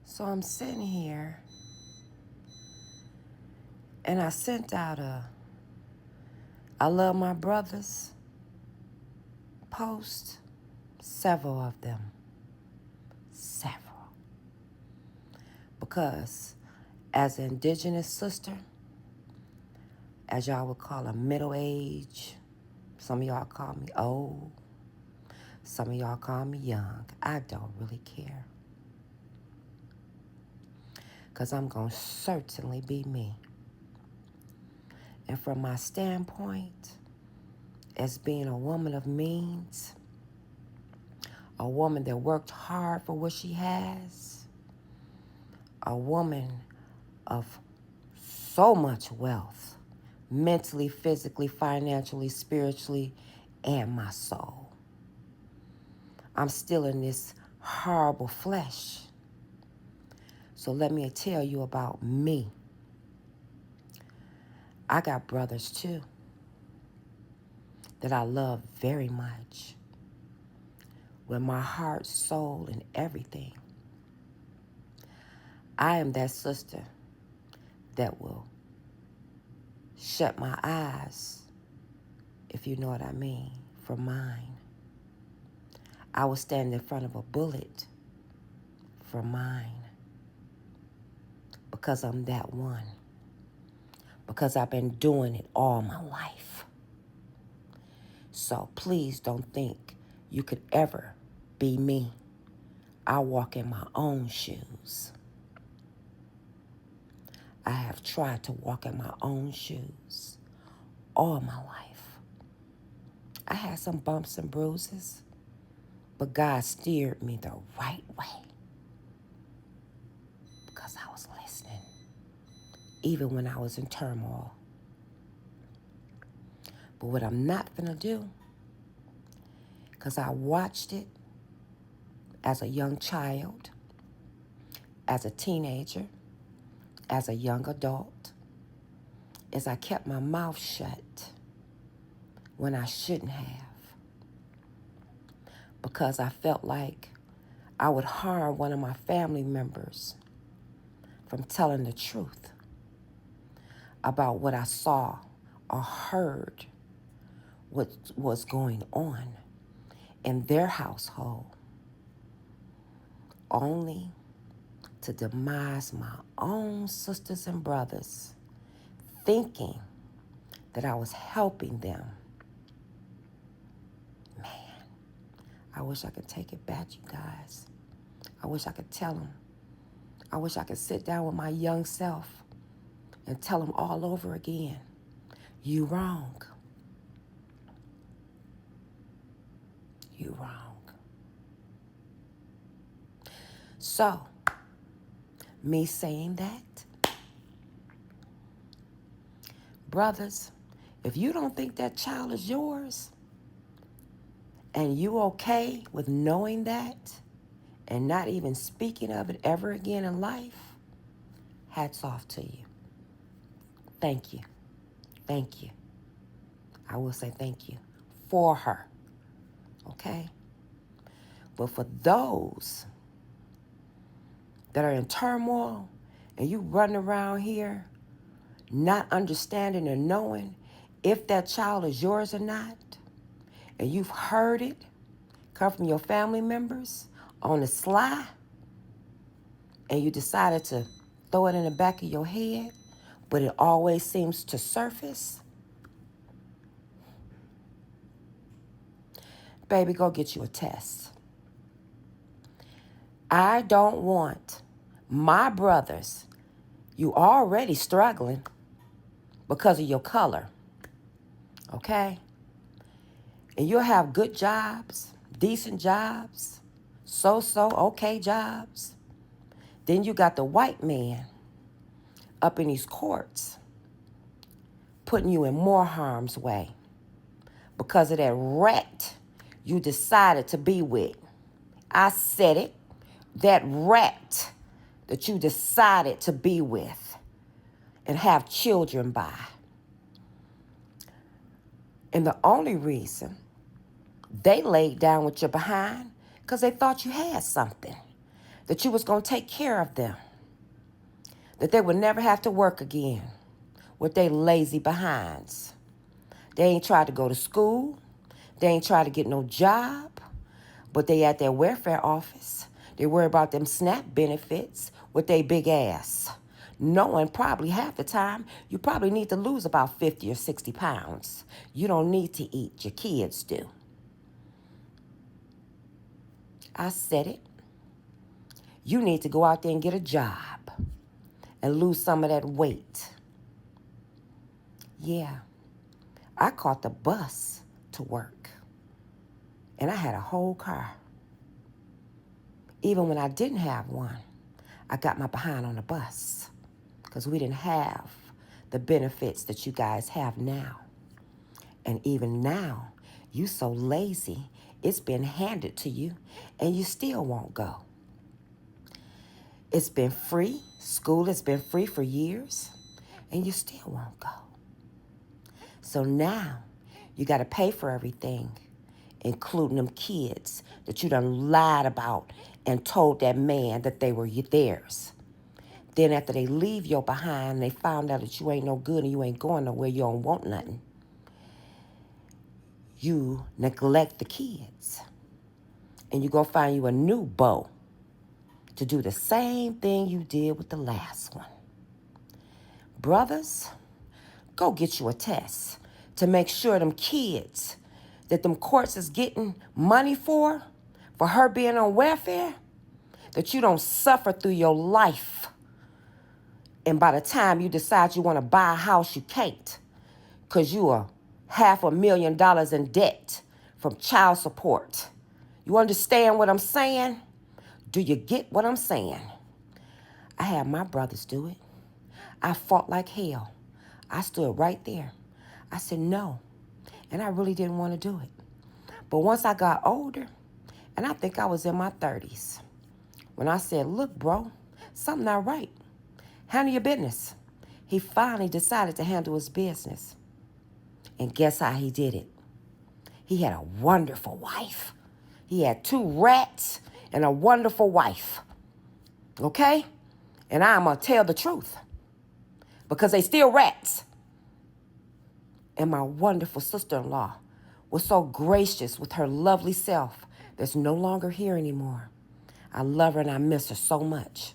So I'm sitting here and I sent out a I love my brothers post, several of them. Several. Because as an indigenous sister, as y'all would call a middle age, some of y'all call me old, some of y'all call me young. I don't really care. Because I'm going to certainly be me. And from my standpoint, as being a woman of means, a woman that worked hard for what she has, a woman of so much wealth, mentally, physically, financially, spiritually, and my soul. I'm still in this horrible flesh. So let me tell you about me. I got brothers too that I love very much with my heart, soul, and everything. I am that sister that will shut my eyes, if you know what I mean, for mine. I will stand in front of a bullet for mine because I'm that one. Because I've been doing it all my life. So please don't think you could ever be me. I walk in my own shoes. I have tried to walk in my own shoes all my life. I had some bumps and bruises, but God steered me the right way because I was listening, even when I was in turmoil. But what I'm not gonna do, because I watched it as a young child, as a teenager, as a young adult, is I kept my mouth shut when I shouldn't have, because I felt like I would harm one of my family members from telling the truth about what I saw or heard what was going on in their household, only to demise my own sisters and brothers, thinking that I was helping them. Man, I wish I could take it back, you guys. I wish I could tell them. I wish I could sit down with my young self and tell them all over again, you wrong. You wrong. So, me saying that, brothers, if you don't think that child is yours and you okay with knowing that and not even speaking of it ever again in life, hats off to you. Thank you. Thank you. I will say thank you for her. Okay? But for those that are in turmoil and you running around here not understanding or knowing if that child is yours or not, and you've heard it come from your family members on the sly, and you decided to throw it in the back of your head, but it always seems to surface, baby, go get you a test. I don't want my brothers, you already struggling because of your color, okay? And you'll have good jobs, decent jobs, so-so okay jobs. Then you got the white man up in these courts putting you in more harm's way because of that rat you decided to be with. I said it, that rat that you decided to be with and have children by. And the only reason they laid down with your behind because they thought you had something. that you was going to take care of them, that they would never have to work again with their lazy behinds. They ain't tried to go to school. They ain't tried to get no job, but they at their welfare office. They worry about them SNAP benefits with their big ass, knowing probably half the time you probably need to lose about 50 or 60 pounds. You don't need to eat. Your kids do. I said it. You need to go out there and get a job and lose some of that weight. Yeah, I caught the bus to work, and I had a whole car. Even when I didn't have one, I got my behind on the bus because we didn't have the benefits that you guys have now. And even now, you so lazy, it's been handed to you, and you still won't go. It's been free. School has been free for years, and you still won't go. So now, you got to pay for everything, including them kids that you done lied about and told that man that they were theirs. Then after they leave your behind, they found out that you ain't no good and you ain't going nowhere, you don't want nothing. You neglect the kids. And you go find you a new beau to do the same thing you did with the last one. Brothers, go get you a test to make sure them kids that them courts is getting money for her being on welfare, that you don't suffer through your life. And by the time you decide you want to buy a house, you can't, because you are $500,000 in debt from child support. You understand what I'm saying? Do you get what I'm saying? I had my brothers do it. I fought like hell. I stood right there. I said no, and I really didn't want to do it. But once I got older, and I think I was in my 30s, when I said, look, bro, something not right. Handle your business. He finally decided to handle his business. And guess how he did it? He had a wonderful wife. He had 2 rats and a wonderful wife. Okay? And I'm going to tell the truth, because they still rats. And my wonderful sister-in-law was so gracious with her lovely self that's no longer here anymore. I love her and I miss her so much.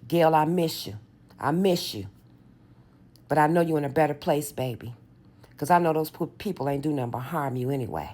Gail, I miss you. I miss you. But I know you're in a better place, baby, because I know those people ain't do nothing but harm you anyway.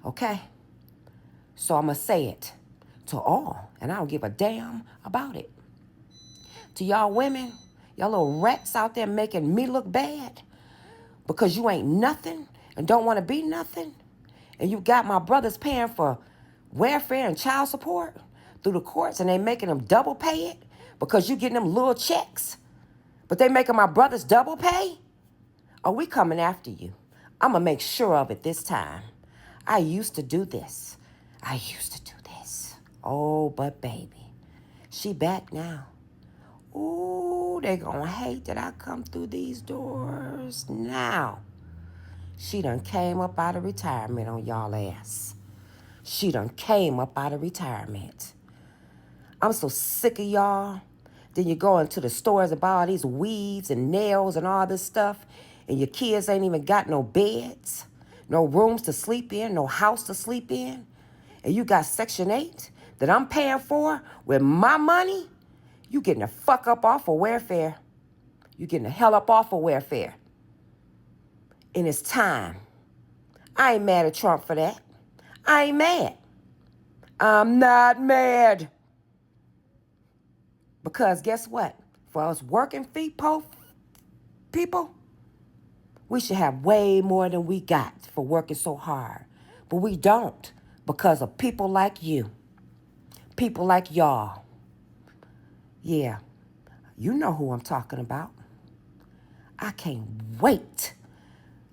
Okay? So I'm going to say it to all, and I don't give a damn about it. To y'all women, y'all little rats out there making me look bad because you ain't nothing and don't want to be nothing, and you got my brothers paying for welfare and child support through the courts, and they making them double pay it because you getting them little checks, but they making my brothers double pay? Are we coming after you? I'm going to make sure of it this time. I used to do this. Oh, but baby, she back now. Ooh, they gonna hate that I come through these doors now. She done came up out of retirement on y'all ass. She done came up out of retirement. I'm so sick of y'all. Then you go into the stores and buy all these weaves and nails and all this stuff, and your kids ain't even got no beds, no rooms to sleep in, no house to sleep in. And you got Section 8 that I'm paying for with my money. You getting the fuck up off of welfare. You getting the hell up off of welfare. And it's time. I ain't mad at Trump for that. I ain't mad. I'm not mad. Because guess what? For us working people, we should have way more than we got for working so hard. But we don't, because of people like you. People like y'all. Yeah, you know who I'm talking about. I can't wait.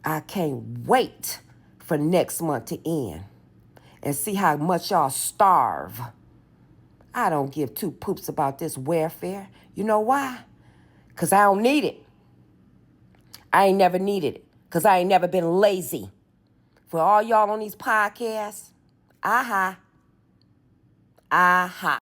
I can't wait for next month to end and see how much y'all starve. I don't give 2 poops about this welfare. You know why? Because I don't need it. I ain't never needed it, because I ain't never been lazy. For all y'all on these podcasts, aha.